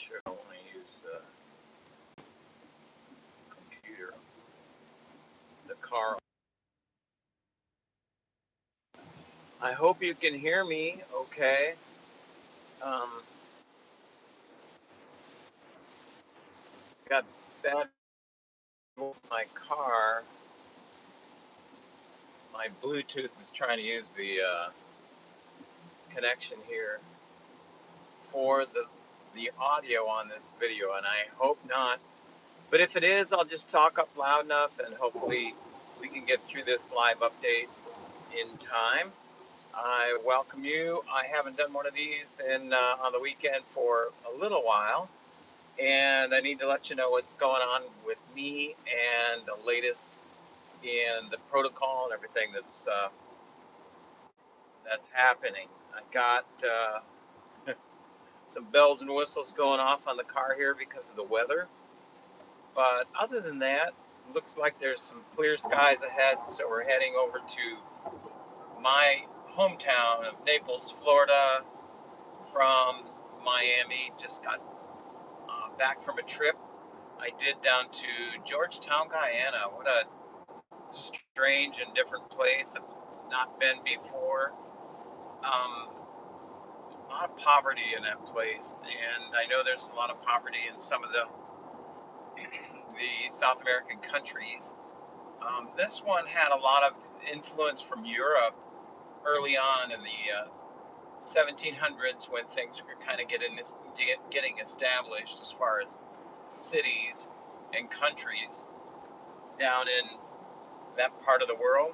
Sure, I want to use the computer, the car. I hope you can hear me okay. Um, got bad with my car. My Bluetooth is trying to use the connection here for the audio on this video, and I hope not. But if it is, I'll just talk up loud enough, and hopefully we can get through this live update in time. I welcome you. I haven't done one of these on the weekend for a little while, and I need to let you know what's going on with me and the latest in the protocol and everything that's happening. I got some bells and whistles going off on the car here because of the weather, but other than that, looks like there's some clear skies ahead. So we're heading over to my hometown of Naples, Florida, from Miami. Just got back from a trip I did down to Georgetown, Guyana. What a strange and different place. I've not been before. A lot of poverty in that place, and I know there's a lot of poverty in some of the South American countries. This one had a lot of influence from Europe early on in the 1700s when things were kind of getting established as far as cities and countries down in that part of the world.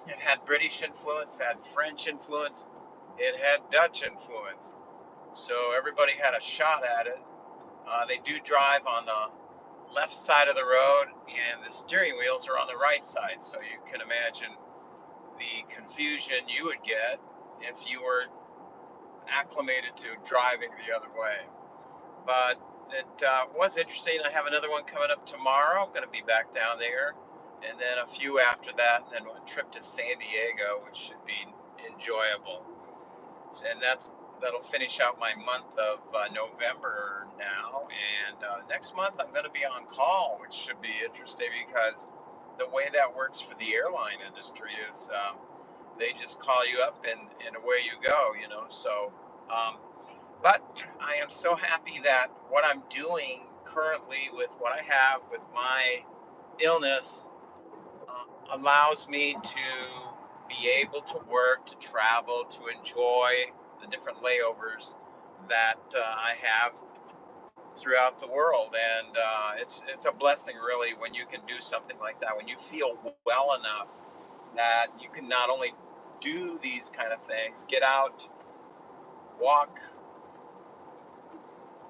It had British influence, had French influence, it had Dutch influence. So everybody had a shot at it. They do drive on the left side of the road, and the steering wheels are on the right side. So you can imagine the confusion you would get if you were acclimated to driving the other way. But it was interesting. I have another one coming up tomorrow. I'm going to be back down there, and then a few after that, and then a trip to San Diego, which should be enjoyable. And that'll finish out my month of November now. And next month I'm going to be on call, which should be interesting because the way that works for the airline industry is they just call you up and away you go, you know. So, but I am so happy that what I'm doing currently with what I have with my illness allows me to be able to work, to travel, to enjoy the different layovers that I have throughout the world, and it's a blessing really when you can do something like that. When you feel well enough that you can not only do these kind of things, get out, walk,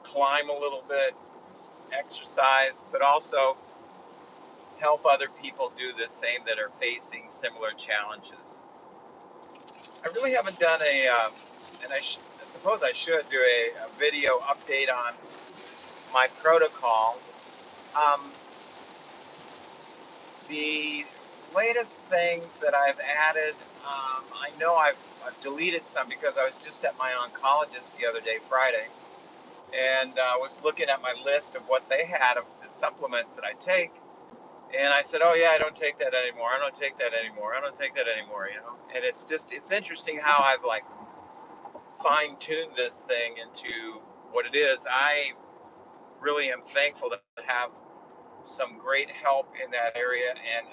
climb a little bit, exercise, but also help other people do the same that are facing similar challenges. I really haven't done and I suppose I should do a video update on my protocol. Um, the latest things that I've added, I know I've deleted some because I was just at my oncologist the other day, Friday, and was looking at my list of what they had of the supplements that I take. And I said, oh yeah, I don't take that anymore. I don't take that anymore. I don't take that anymore, you know? And it's interesting how I've like fine tuned this thing into what it is. I really am thankful to have some great help in that area and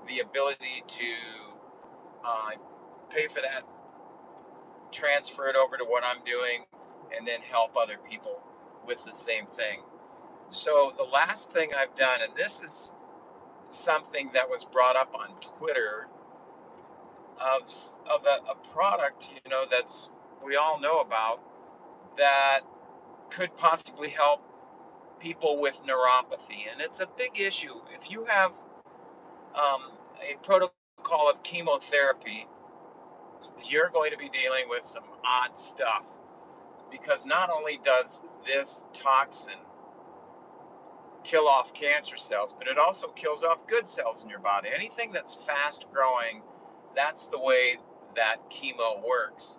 the ability to uh, pay for that, transfer it over to what I'm doing, and then help other people with the same thing. So the last thing I've done, and this is something that was brought up on Twitter of a product, you know, that's we all know about that could possibly help people with neuropathy, and it's a big issue. If you have a protocol of chemotherapy, you're going to be dealing with some odd stuff because not only does this toxin kill off cancer cells, but it also kills off good cells in your body. Anything that's fast growing, that's the way that chemo works.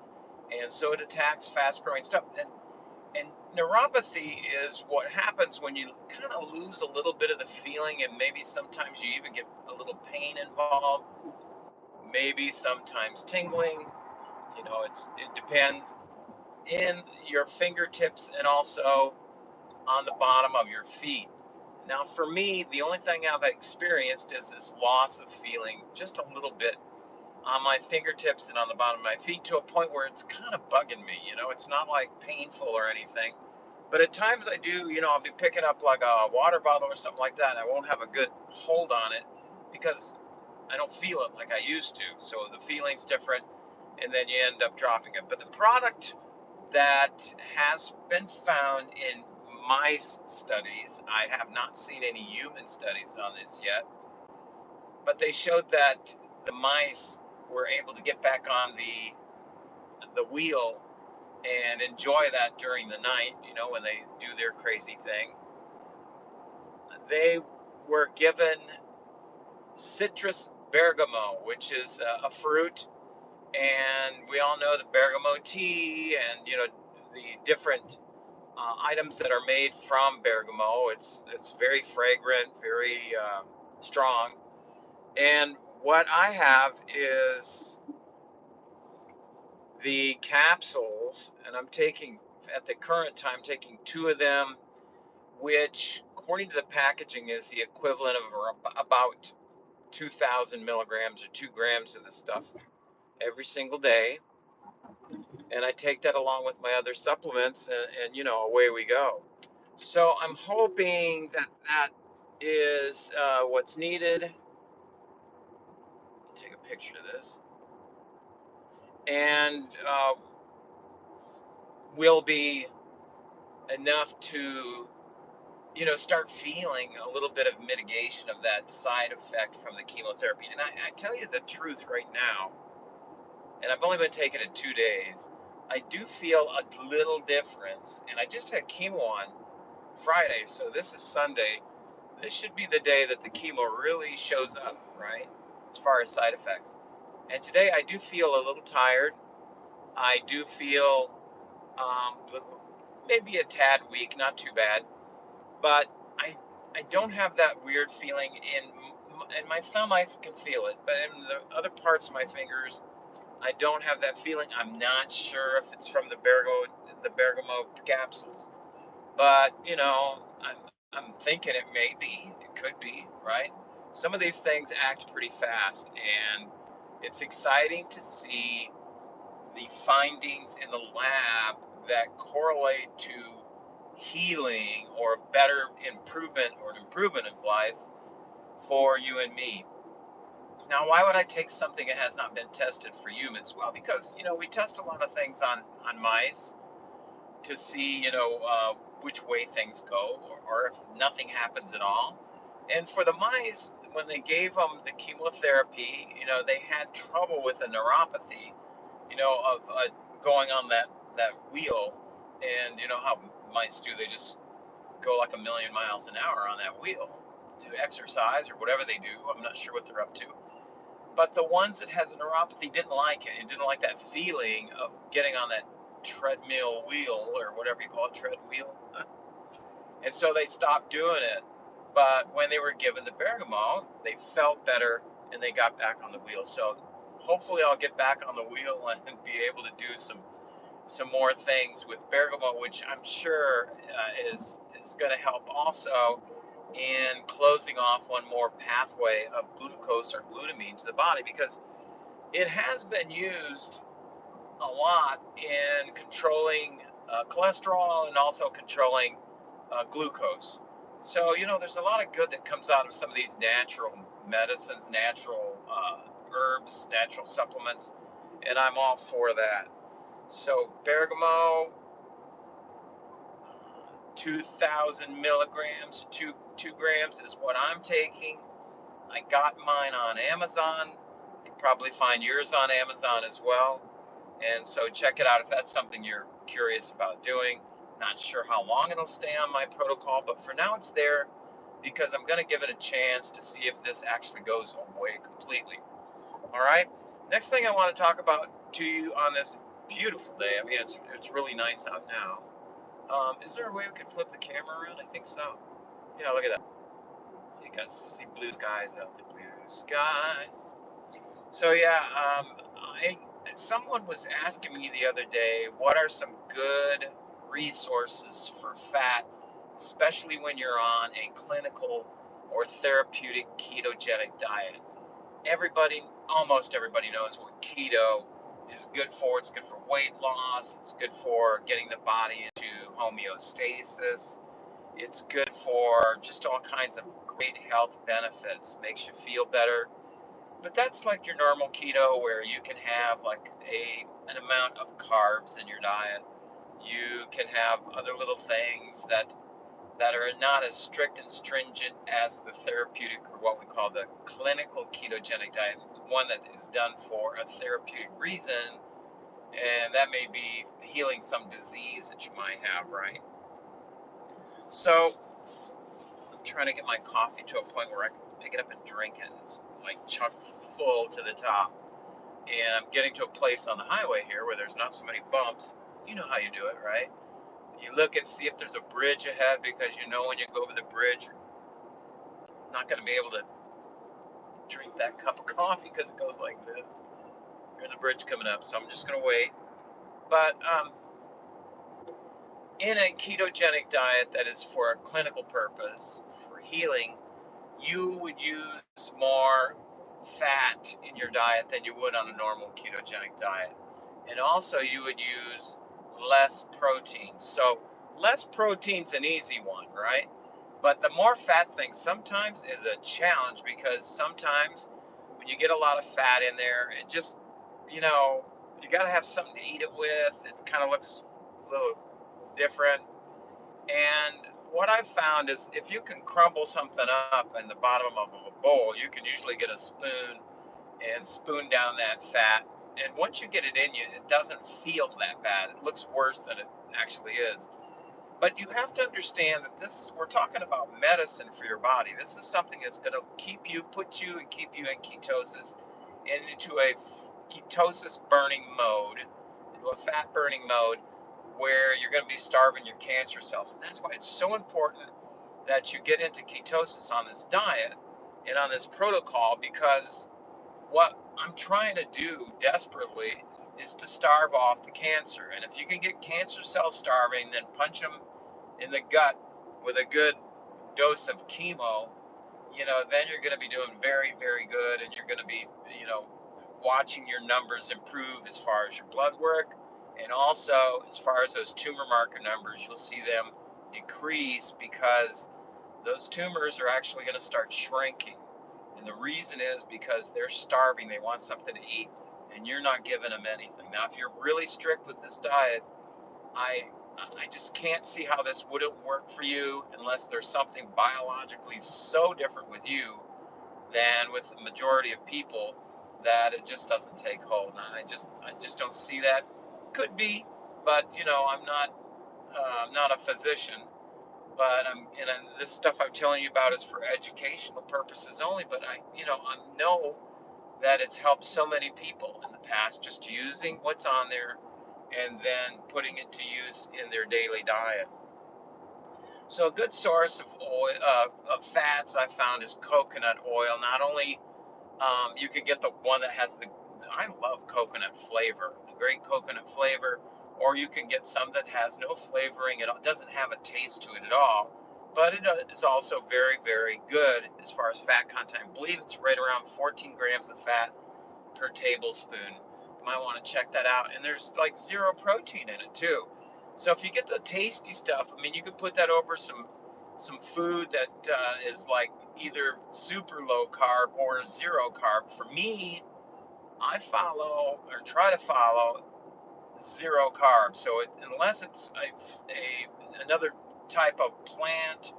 And so it attacks fast growing stuff. And neuropathy is what happens when you kind of lose a little bit of the feeling, and maybe sometimes you even get a little pain involved, maybe sometimes tingling. It depends in your fingertips and also on the bottom of your feet. Now, for me, the only thing I've experienced is this loss of feeling just a little bit on my fingertips and on the bottom of my feet, to a point where it's kind of bugging me. It's not like painful or anything, but at times I do. I'll be picking up like a water bottle or something like that, and I won't have a good hold on it because I don't feel it like I used to. So the feeling's different, and then you end up dropping it. But the product that has been found in mice studies, I have not seen any human studies on this yet, but they showed that the mice were able to get back on the wheel and enjoy that during the night, when they do their crazy thing. They were given citrus bergamot, which is a fruit, and we all know the bergamot tea and the different items that are made from bergamot. It's very fragrant, very strong. And what I have is the capsules, and I'm taking, at the current time, taking 2 of them, which, according to the packaging, is the equivalent of about 2,000 milligrams or 2 grams of this stuff every single day. And I take that along with my other supplements, and away we go. So I'm hoping that that is what's needed. Take a picture of this, and will be enough to start feeling a little bit of mitigation of that side effect from the chemotherapy. And I tell you the truth right now, and I've only been taking it 2 days, I do feel a little difference. And I just had chemo on Friday, so this is Sunday. This should be the day that the chemo really shows up, right? As far as side effects. And today I do feel a little tired. I do feel maybe a tad weak, not too bad. But I don't have that weird feeling in my thumb. I can feel it, but in the other parts of my fingers, I don't have that feeling. I'm not sure if it's from the bergamot capsules, but I'm thinking it may be. It could be, right? Some of these things act pretty fast, and it's exciting to see the findings in the lab that correlate to healing or better improvement or improvement of life for you and me. Now, why would I take something that has not been tested for humans? Well, because we test a lot of things on mice to see which way things go, or if nothing happens at all. And for the mice, when they gave them the chemotherapy, they had trouble with the neuropathy, of going on that wheel. And you know how mice do, they just go like a million miles an hour on that wheel to exercise or whatever they do. I'm not sure what they're up to. But the ones that had the neuropathy didn't like it. It didn't like that feeling of getting on that treadmill wheel, or whatever you call it, treadwheel. And so they stopped doing it. But when they were given the bergamot, they felt better and they got back on the wheel. So hopefully I'll get back on the wheel and be able to do some more things with bergamot, which I'm sure is going to help also in closing off one more pathway of glucose or glutamine to the body, because it has been used a lot in controlling cholesterol and also controlling glucose. So there's a lot of good that comes out of some of these natural medicines, natural herbs, natural supplements, and I'm all for that. So bergamot, 2,000 milligrams, two grams is what I'm taking. I got mine on Amazon. You can probably find yours on Amazon as well. And so check it out if that's something you're curious about doing. Not sure how long it'll stay on my protocol, but for now it's there because I'm going to give it a chance to see if this actually goes away completely. All right. Next thing I want to talk about to you on this beautiful day. I mean, it's really nice out now. Is there a way we can flip the camera around? I think so. Yeah, look at that. So you guys see blue skies out there, blue skies. So yeah, I someone was asking me the other day, what are some good resources for fat, especially when you're on a clinical or therapeutic ketogenic diet? Everybody, almost everybody knows what keto is good for. It's good for weight loss. It's good for getting the body into homeostasis. It's good for just all kinds of great health benefits. Makes you feel better. But that's like your normal keto where you can have like an amount of carbs in your diet. You can have other little things that are not as strict and stringent as the therapeutic or what we call the clinical ketogenic diet, one that is done for a therapeutic reason, and that may be healing some disease that you might have, right? So I'm trying to get my coffee to a point where I can pick it up and drink it. It's like chock full to the top. And I'm getting to a place on the highway here where there's not so many bumps. You know how you do it, right? You look and see if there's a bridge ahead because you know when you go over the bridge, you're not going to be able to drink that cup of coffee because it goes like this. There's a bridge coming up, so I'm just going to wait. But in a ketogenic diet that is for a clinical purpose, for healing, you would use more fat in your diet than you would on a normal ketogenic diet. And also, you would use less protein. So, less protein's an easy one, right? But the more fat thing sometimes is a challenge because sometimes when you get a lot of fat in there, it just, you know, you got to have something to eat it with. It kind of looks a little different. And what I've found is if you can crumble something up in the bottom of a bowl, you can usually get a spoon and spoon down that fat. And once you get it in you, it doesn't feel that bad. It looks worse than it actually is. But you have to understand that we're talking about medicine for your body. This is something that's going to put you and keep you in ketosis and into a ketosis burning mode, into a fat burning mode where you're going to be starving your cancer cells. And that's why it's so important that you get into ketosis on this diet and on this protocol, because what I'm trying to do desperately is to starve off the cancer. And if you can get cancer cells starving, then punch them in the gut with a good dose of chemo, then you're going to be doing very, very good. And you're going to be, watching your numbers improve as far as your blood work. And also, as far as those tumor marker numbers, you'll see them decrease because those tumors are actually going to start shrinking. And the reason is because they're starving, they want something to eat, and you're not giving them anything. Now, if you're really strict with this diet, I just can't see how this wouldn't work for you unless there's something biologically so different with you than with the majority of people that it just doesn't take hold. And I just don't see that. Could be, but I'm not a physician. But this stuff I'm telling you about is for educational purposes only. But I know that it's helped so many people in the past just using what's on there and then putting it to use in their daily diet. So a good source of oil, of fats I found is coconut oil. Not only you can get the one that has I love coconut flavor, the great coconut flavor, or you can get some that has no flavoring. It doesn't have a taste to it at all, but it is also very, very good as far as fat content. I believe it's right around 14 grams of fat per tablespoon. You might want to check that out. And there's like zero protein in it too. So if you get the tasty stuff, I mean, you could put that over some food that is like either super low carb or zero carb. For me, I follow or try to follow zero carb. So unless it's another type of plant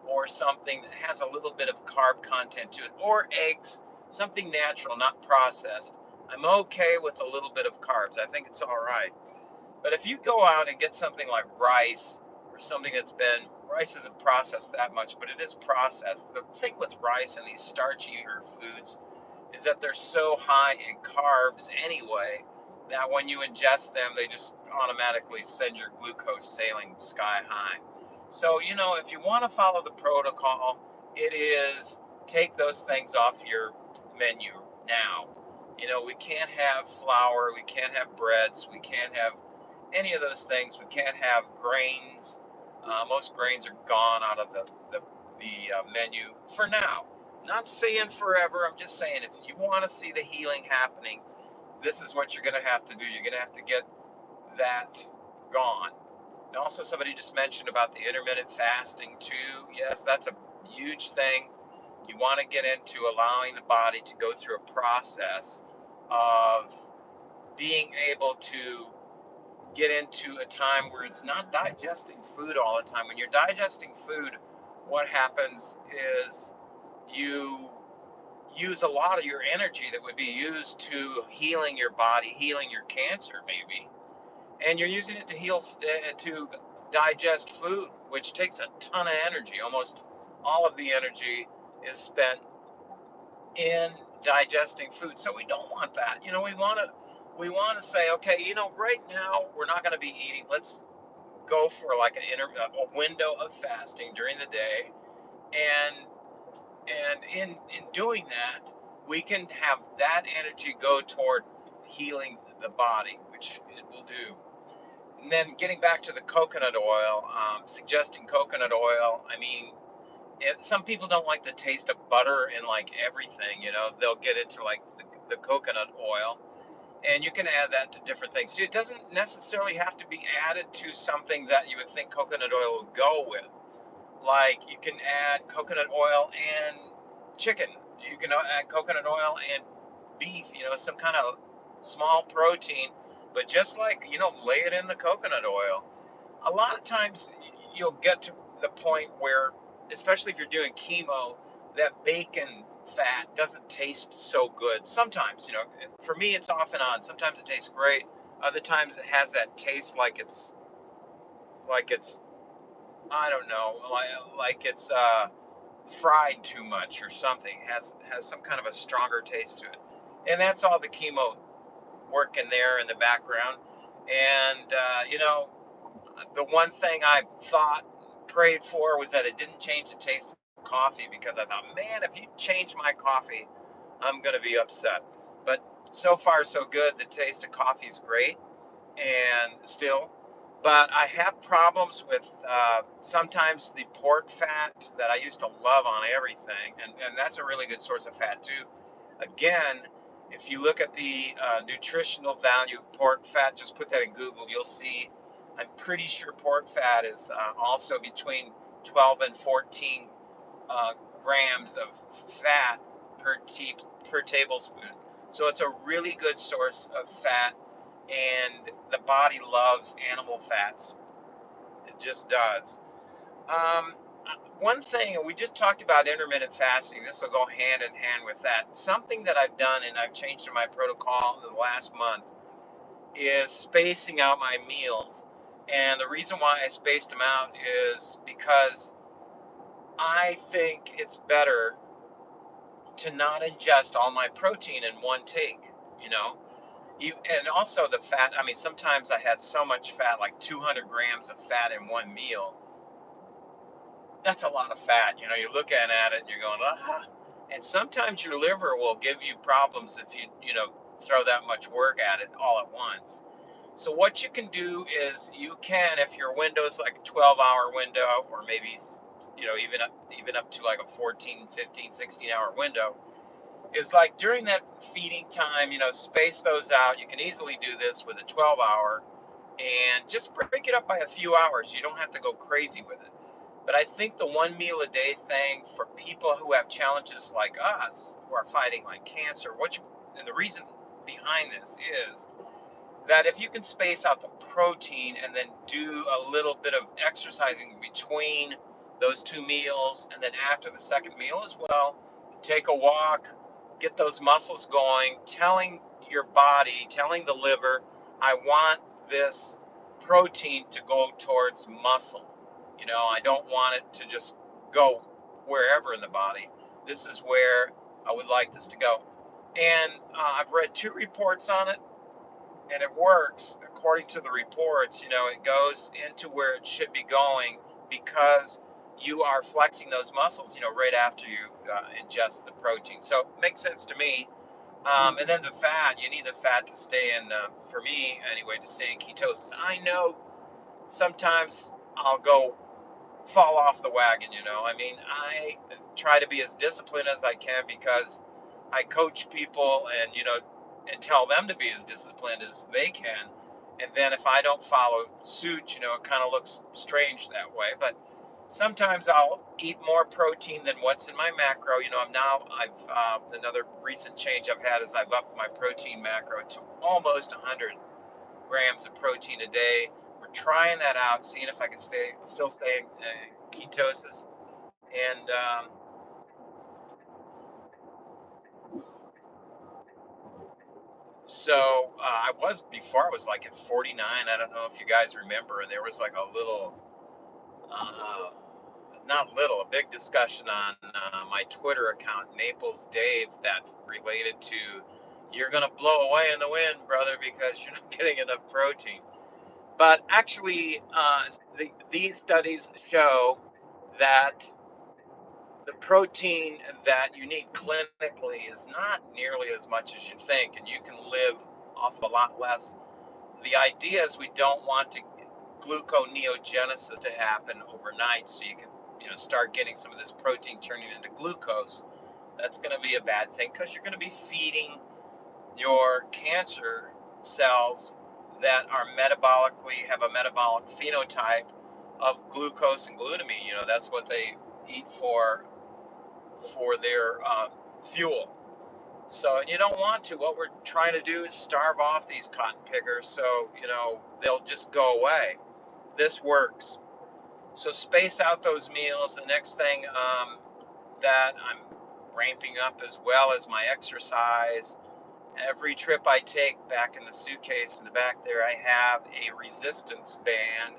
or something that has a little bit of carb content to it, or eggs, something natural, not processed, I'm okay with a little bit of carbs. I think it's all right. But if you go out and get something like rice or something rice isn't processed that much, but it is processed. The thing with rice and these starchier foods is that they're so high in carbs anyway that when you ingest them, they just automatically send your glucose sailing sky high. So, if you want to follow the protocol, it is take those things off your menu now. We can't have flour, we can't have breads, we can't have any of those things. We can't have grains. Most grains are gone out of the menu for now. Not saying forever. I'm just saying if you want to see the healing happening, this is what you're going to have to do. You're going to have to get that gone. And also, somebody just mentioned about the intermittent fasting too. Yes, that's a huge thing. You want to get into allowing the body to go through a process of being able to get into a time where it's not digesting food all the time. When you're digesting food, what happens is you use a lot of your energy that would be used to healing your body, healing your cancer maybe, and you're using it to heal, to digest food, which takes a ton of energy. Almost all of the energy is spent in digesting food. So we don't want that. We want to say, okay, right now we're not going to be eating. Let's go for like a window of fasting during the day, and in doing that, we can have that energy go toward healing the body, which it will do. And then getting back to the coconut oil, suggesting coconut oil. I mean, some people don't like the taste of butter in like everything. They'll get into like the coconut oil, and you can add that to different things. It doesn't necessarily have to be added to something that you would think coconut oil would go with. Like you can add coconut oil and chicken. You can add coconut oil and beef, some kind of small protein, but just like, lay it in the coconut oil. A lot of times you'll get to the point where, especially if you're doing chemo, that bacon fat doesn't taste so good. Sometimes, for me, it's off and on. Sometimes it tastes great. Other times it has that taste like it's I don't know, like it's fried too much or something. Has some kind of a stronger taste to it, and that's all the chemo working there in the background. And the one thing I thought, prayed for, was that it didn't change the taste of coffee, because I thought, man, if you change my coffee, I'm gonna be upset. But so far so good. The taste of coffee is great, and still, but I have problems with sometimes the pork fat that I used to love on everything, and that's a really good source of fat too. Again, if you look at the nutritional value of pork fat, just put that in Google, you'll see. I'm pretty sure pork fat is also between 12 and 14 uh, grams of fat per tablespoon. So it's a really good source of fat, and the body loves animal fats. It just does. Um, One thing, we just talked about intermittent fasting. This will go hand in hand with that. Something that I've done, and I've changed in my protocol in the last month, is spacing out my meals. And the reason why I spaced them out is because I think it's better to not ingest all my protein in one take, you know. And also the fat. I mean, sometimes I had so much fat, like 200 grams of fat in one meal. That's a lot of fat. You're looking at it and you're going, ah. And sometimes your liver will give you problems if you throw that much work at it all at once. So what you can do is you can, if your window is like a 12-hour window, or maybe even up to like a 14, 15, 16-hour window, is like during that feeding time, space those out. You can easily do this with a 12-hour, and just break it up by a few hours. You don't have to go crazy with it. But I think the one meal a day thing for people who have challenges like us, who are fighting like cancer, and the reason behind this is that if you can space out the protein and then do a little bit of exercising between those two meals, and then after the second meal as well, take a walk, get those muscles going, telling your body, telling the liver, I want this protein to go towards muscle. I don't want it to just go wherever in the body. This is where I would like this to go. And I've read two reports on it, and it works according to the reports. It goes into where it should be going because you are flexing those muscles, right after you ingest the protein. So it makes sense to me. And then the fat, you need the fat to stay in, for me anyway, to stay in ketosis. I know sometimes I'll go fall off the wagon. I mean, I try to be as disciplined as I can because I coach people and tell them to be as disciplined as they can. And then if I don't follow suit, it kind of looks strange that way. But sometimes I'll eat more protein than what's in my macro. Another recent change I've had is I've upped my protein macro to almost 100 grams of protein a day. We're trying that out, seeing if I can still stay in ketosis. And I was before I was like at 49. I don't know if you guys remember, and there was like a little, uh, not little, a big discussion on my Twitter account, Naples Dave, that related to you're gonna blow away in the wind, brother, because you're not getting enough protein. But actually, these studies show that the protein that you need clinically is not nearly as much as you think, and you can live off of a lot less. The idea is we don't want gluconeogenesis to happen overnight, so you can, start getting some of this protein turning into glucose. That's going to be a bad thing because you're going to be feeding your cancer cells that are have a metabolic phenotype of glucose and glutamine. That's what they eat for their fuel. So you don't want to. What we're trying to do is starve off these cotton pickers so, they'll just go away. This works. So space out those meals. The next thing that I'm ramping up as well as my exercise. Every trip I take, back in the suitcase in the back there, I have a resistance band.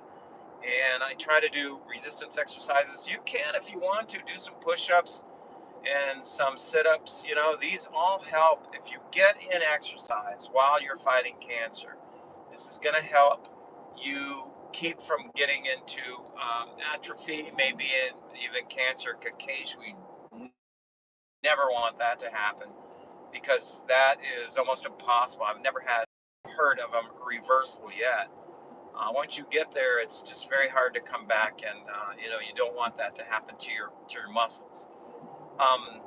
And I try to do resistance exercises. You can, if you want to, do some push-ups and some sit-ups. These all help. If you get in exercise while you're fighting cancer, this is going to help you keep from getting into atrophy, maybe even cancer. Occasionally, we never want that to happen because that is almost impossible. I've never heard of a reversal yet. Once you get there, it's just very hard to come back, and you don't want that to happen to your muscles. Um,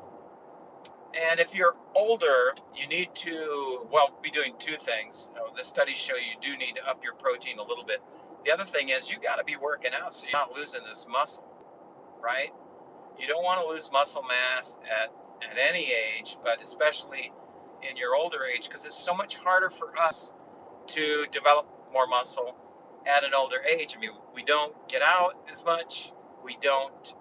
And if you're older, you need to, be doing two things. The studies show you do need to up your protein a little bit. The other thing is you got to be working out so you're not losing this muscle, right? You don't want to lose muscle mass at any age, but especially in your older age, because it's so much harder for us to develop more muscle at an older age. I mean, we don't get out as much. We don't,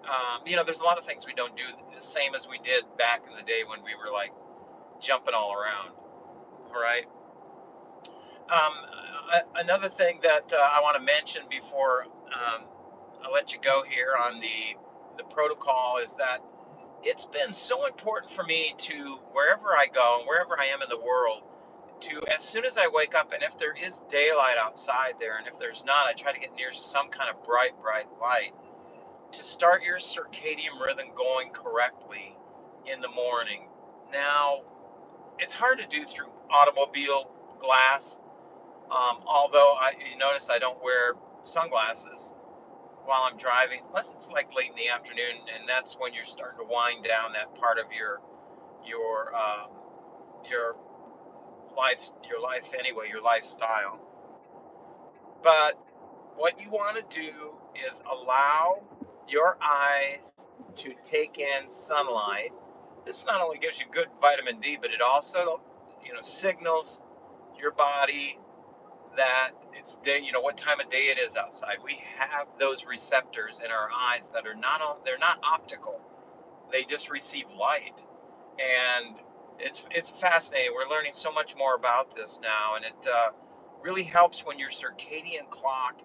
there's a lot of things we don't do the same as we did back in the day when we were like jumping all around. All right. Another thing that I want to mention before I let you go here on the protocol is that it's been so important for me to, wherever I go and wherever I am in the world, to, as soon as I wake up, and if there is daylight outside there, and if there's not, I try to get near some kind of bright light to start your circadian rhythm going correctly in the morning. Now, it's hard to do through automobile glass, although you notice I don't wear sunglasses while I'm driving, unless it's like late in the afternoon, and that's when you're starting to wind down that part of your your life anyway, your lifestyle. But what you want to do is allow your eyes to take in sunlight. This not only gives you good vitamin D, but it also, signals your body that it's day, what time of day it is outside. We have those receptors in our eyes that are they're not optical. They just receive light. And it's fascinating. We're learning so much more about this now, and it really helps when your circadian clock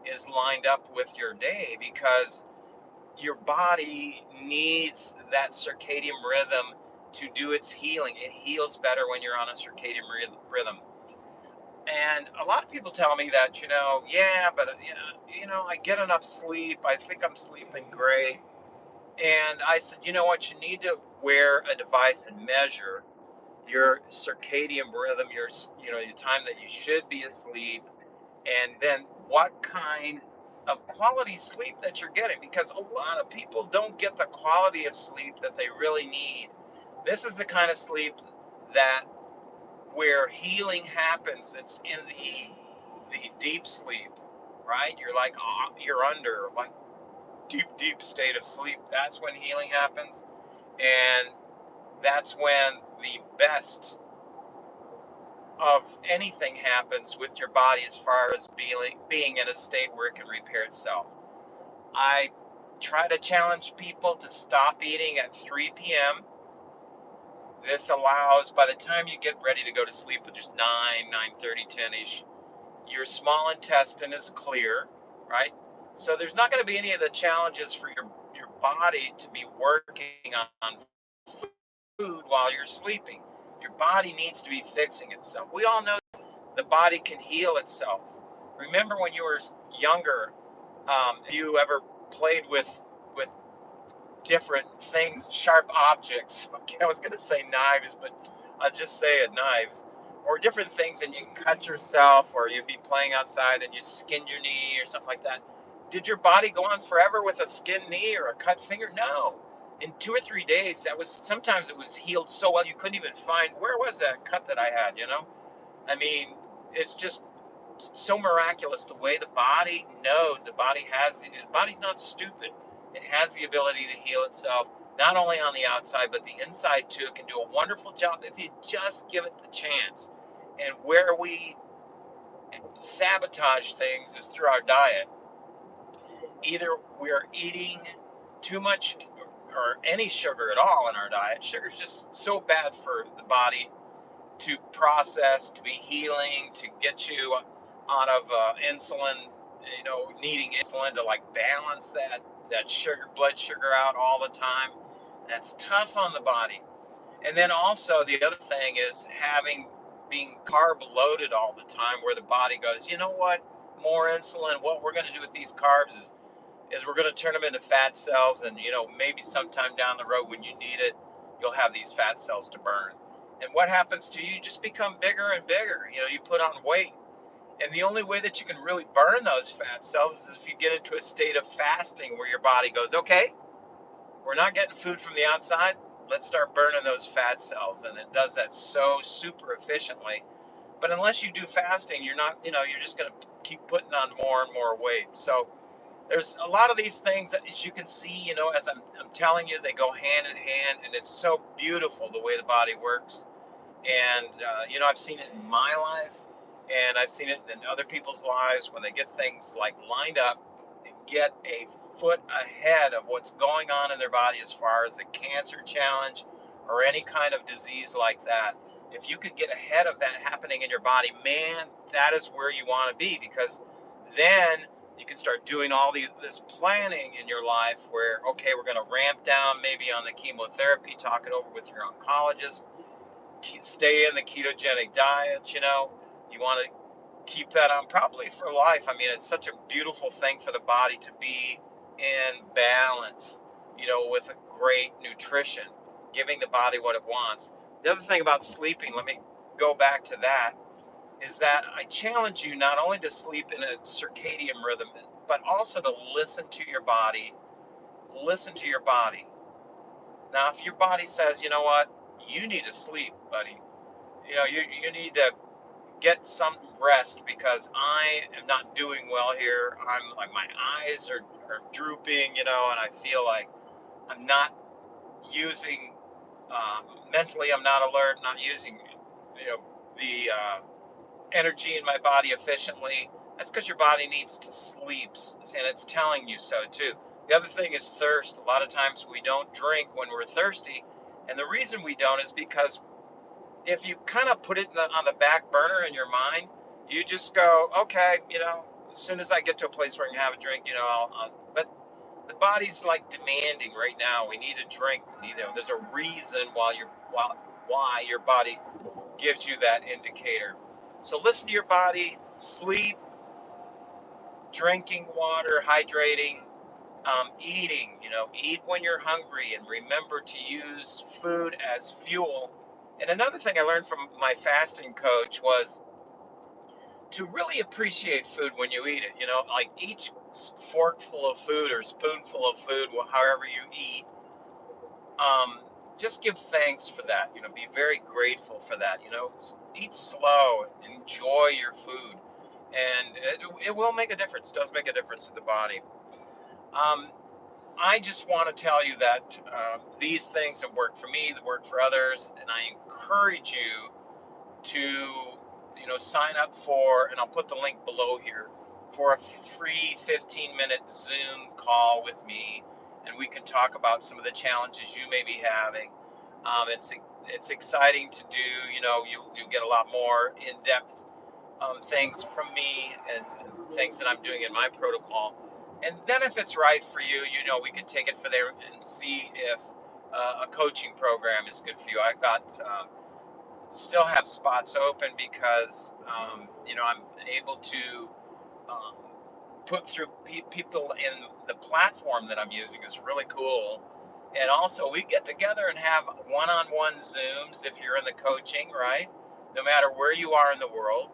is lined up with your day because your body needs that circadian rhythm to do its healing. It heals better when you're on a circadian rhythm. And a lot of people tell me that, yeah, but I get enough sleep. I think I'm sleeping great. And I said, you know what? You need to wear a device and measure your circadian rhythm, your time that you should be asleep, and then what kind of quality sleep that you're getting, because a lot of people don't get the quality of sleep that they really need. This is the kind of sleep that where healing happens. It's in the deep sleep, right? You're like, you're under like deep state of sleep. That's when healing happens, and that's when the best of anything happens with your body as far as being in a state where it can repair itself. I try to challenge people to stop eating at 3 p.m. This allows, by the time you get ready to go to sleep, which is 9:30, 10ish, your small intestine is clear, right? So there's not going to be any of the challenges for your body to be working on food while you're sleeping. Your body needs to be fixing itself. We all know the body can heal itself. Remember when you were younger, if you ever played with different things, sharp objects. Okay, I was going to say knives, but I'll just say it, knives, or different things, and you cut yourself, or you'd be playing outside and you skinned your knee or something like that. Did your body go on forever with a skinned knee or a cut finger? No. In 2 or 3 days, that was sometimes it was healed so well you couldn't even find where was that cut that I had. I mean, it's just so miraculous the way the body knows. The body's not stupid. It has the ability to heal itself, not only on the outside but the inside too. It can do a wonderful job if you just give it the chance. And where we sabotage things is through our diet. Either we're eating too much or any sugar at all in our diet. Sugar is just so bad for the body to process, to be healing, to get you out of insulin, needing insulin to like balance that blood sugar out all the time. That's tough on the body. And then also the other thing is being carb loaded all the time, where the body goes, you know what, more insulin. What we're going to do with these carbs is we're going to turn them into fat cells, and maybe sometime down the road when you need it, you'll have these fat cells to burn. And what happens to you? You just become bigger and bigger. You put on weight. And the only way that you can really burn those fat cells is if you get into a state of fasting where your body goes, okay, we're not getting food from the outside. Let's start burning those fat cells. And it does that so super efficiently. But unless you do fasting, you're not, you're just going to keep putting on more and more weight. So there's a lot of these things that, as you can see, as I'm telling you, they go hand in hand, and it's so beautiful the way the body works. And I've seen it in my life, and I've seen it in other people's lives when they get things like lined up and get a foot ahead of what's going on in their body as far as a cancer challenge or any kind of disease like that. If you could get ahead of that happening in your body, man, that is where you want to be, because then you can start doing all this planning in your life where, okay, we're going to ramp down maybe on the chemotherapy, talk it over with your oncologist, stay in the ketogenic diet. You want to keep that on probably for life. I mean, it's such a beautiful thing for the body to be in balance, with a great nutrition, giving the body what it wants. The other thing about sleeping, let me go back to that, is that I challenge you not only to sleep in a circadian rhythm, but also to listen to your body. Listen to your body. Now, if your body says, you know what, you need to sleep, buddy, you need to get some rest because I am not doing well here. I'm like, my eyes are drooping, and I feel like I'm not using, mentally, I'm not alert, not using, the energy in my body efficiently. That's because your body needs to sleep, and it's telling you so too. The other thing is thirst. A lot of times we don't drink when we're thirsty, and the reason we don't is because if you kind of put it on the back burner in your mind, you just go, okay, as soon as I get to a place where I can have a drink, but the body's like demanding right now. We need a drink. There's a reason why your body gives you that indicator. So listen to your body, sleep, drinking water, hydrating, eating. Eat when you're hungry, and remember to use food as fuel. And another thing I learned from my fasting coach was to really appreciate food when you eat it. Like each forkful of food or spoonful of food, however you eat, um, just give thanks for that. Be very grateful for that. Eat slow, enjoy your food, and it will make a difference. It does make a difference to the body. Um, I just want to tell you that these things have worked for me, that work for others, and I encourage you to sign up for, and I'll put the link below here, for a free 15-minute Zoom call with me, and we can talk about some of the challenges you may be having. It's exciting to do. You get a lot more in-depth things from me, and things that I'm doing in my protocol. And then if it's right for you, we can take it for there and see if a coaching program is good for you. I've got still have spots open because I'm able to um, put through people in the platform that I'm using is really cool. And also, we get together and have one-on-one Zooms if you're in the coaching, right? No matter where you are in the world.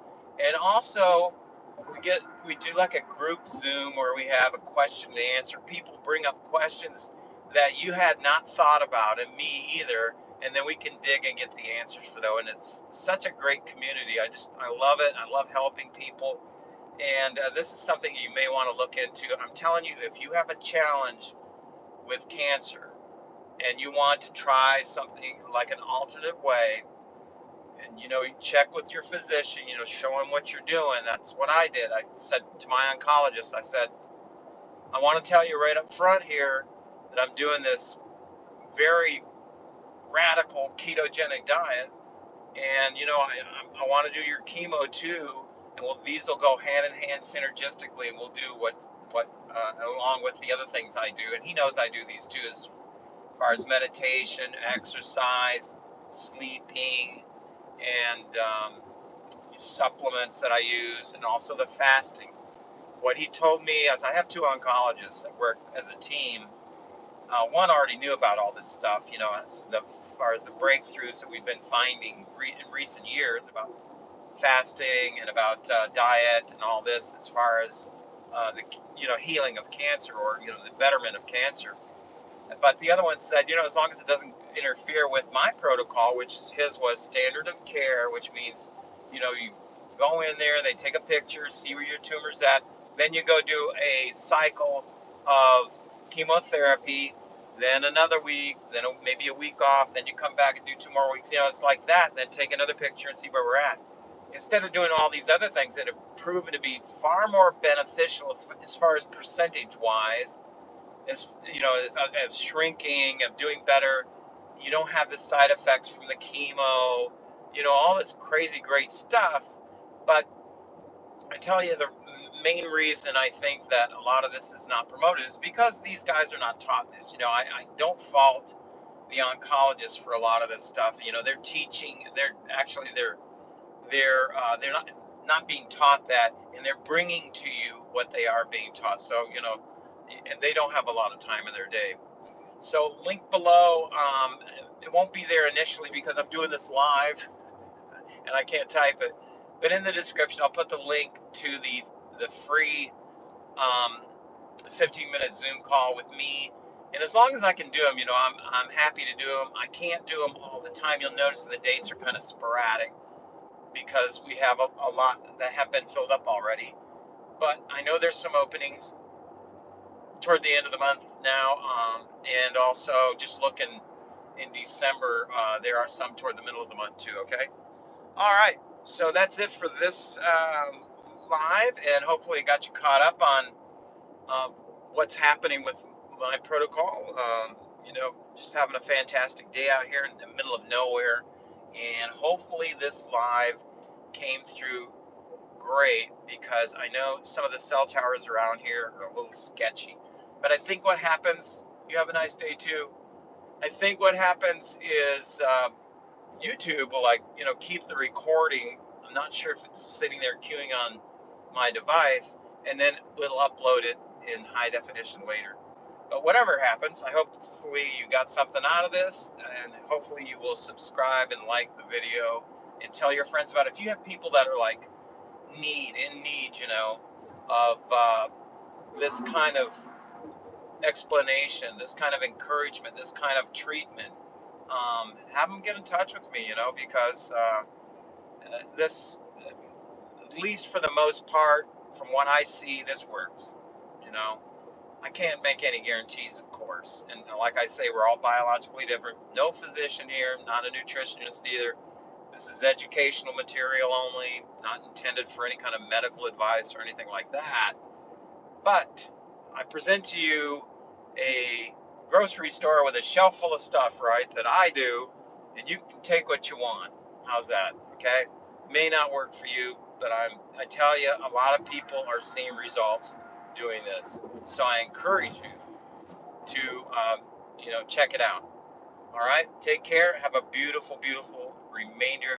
And also, we do like a group Zoom where we have a question and answer. People bring up questions that you had not thought about, and me either, and then we can dig and get the answers for those. And it's such a great community. I love it. I love helping people, and this is something you may want to look into. I'm telling you, if you have a challenge with cancer and you want to try something like an alternate way, and you check with your physician, show him what you're doing. That's what I did. I said to my oncologist, I said, I want to tell you right up front here that I'm doing this very radical ketogenic diet, and I want to do your chemo too, and these will go hand in hand synergistically, and we'll do what along with the other things I do. And he knows I do these too, as far as meditation, exercise, sleeping, and supplements that I use, and also the fasting. What he told me, as I have two oncologists that work as a team, one already knew about all this stuff, as far as the breakthroughs that we've been finding in recent years about fasting and about diet and all this, as far as the healing of cancer, or the betterment of cancer. But the other one said, as long as it doesn't interfere with my protocol, which his was standard of care, which means, you go in there, they take a picture, see where your tumor's at, then you go do a cycle of chemotherapy, then another week, then maybe a week off, then you come back and do 2 more weeks. It's like that, then take another picture and see where we're at. Instead of doing all these other things that have proven to be far more beneficial as far as percentage wise, as of shrinking, of doing better. You don't have the side effects from the chemo, all this crazy great stuff. But I tell you, the main reason I think that a lot of this is not promoted is because these guys are not taught this. I don't fault the oncologists for a lot of this stuff. They're teaching. They're not being taught that, and they're bringing to you what they are being taught. So and they don't have a lot of time in their day. So link below. It won't be there initially because I'm doing this live and I can't type it. But in the description, I'll put the link to the free 15-minute Zoom call with me. And as long as I can do them, I'm happy to do them. I can't do them all the time. You'll notice the dates are kind of sporadic because we have a lot that have been filled up already. But I know there's some openings toward the end of the month now, and also just looking in December, there are some toward the middle of the month too. Okay. All right. So that's it for this live, and hopefully it got you caught up on um, what's happening with my protocol. Just having a fantastic day out here in the middle of nowhere, and hopefully this live came through great, because I know some of the cell towers around here are a little sketchy. But I think what happens, you have a nice day too. I think what happens is YouTube will keep the recording I'm not sure if it's sitting there queuing on my device, and then we'll upload it in high definition later. But whatever happens, I hopefully you got something out of this, and hopefully you will subscribe and like the video and tell your friends about it. If you have people that are like in need, of this kind of explanation, this kind of encouragement, this kind of treatment, have them get in touch with me, because this, at least for the most part, from what I see, this works. You know, I can't make any guarantees, of course. And like I say, we're all biologically different. No physician here, not a nutritionist either. This is educational material only, not intended for any kind of medical advice or anything like that. But I present to you a grocery store with a shelf full of stuff, right, that I do, and you can take what you want. How's that? Okay? May not work for you, but I tell you, a lot of people are seeing results doing this. So I encourage you to, check it out. All right? Take care. Have a beautiful, beautiful remainder